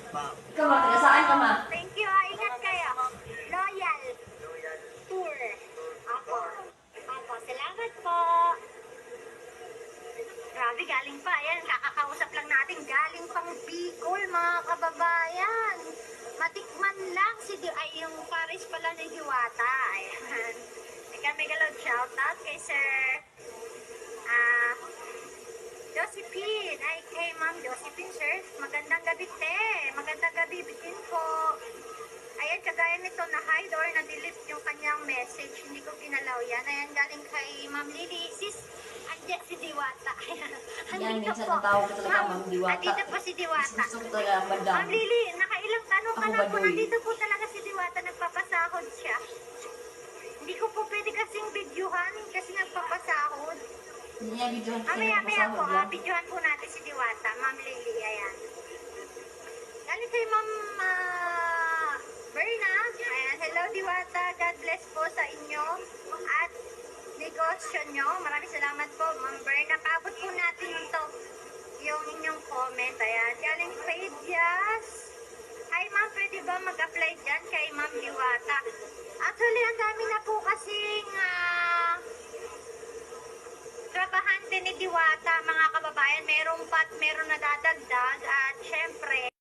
Ikaw, ma, taga saan ka, ma? Thank you, ingat kayo. Loyal Tour. Ako. Ako, salamat po. Grabe, galing pa. Ayan, kakakausap lang natin. Galing pang Bicol, mga kababayan. Matikman lang si ay yung Paris pala ni Diwata. Ayan. Ika, megalod shoutout kay Sir Josephine. Ay, kay Ma'am Josephine, sir. Magandang gabi, te. Magandang gabi din po. Ayan, kagaya nito, na-hide or na-delete yung kanyang message. Hindi ko pinalaw yan. Ayan, galing kay Ma'am Lily. Sis, andyan si Diwata. Ayan, Yan, andito minsan po. ang tawag ko talaga, Ma'am Diwata. Andito po si Diwata. Gusto ko talaga, madam. Ma'am Lily, nakailang tanong ka Ako na ba, po. Doy? Nandito po talaga si Diwata. Nagpapasahod siya. Hindi ko po pwede kasing videohan kasi nagpapasahod. Hindi niya videohan kasi Maya po, nagpasahod yan. videohan po natin si Diwata, Ma'am Lily, ayan. Galing kay Ma'am Berna, ayan, hello Diwata, God bless po sa inyo at negosyo nyo. Maraming salamat po, Ma'am Berna. Paabot po natin yung inyong comment, ayan. Galing kay Diaz. Hi Ma'am, pwede ba mag-apply dyan kay Ma'am Diwata? Actually, ang dami na po kasing trabahante ni Diwata, mga kababayan. Merong pat, meron nadadagdag at syempre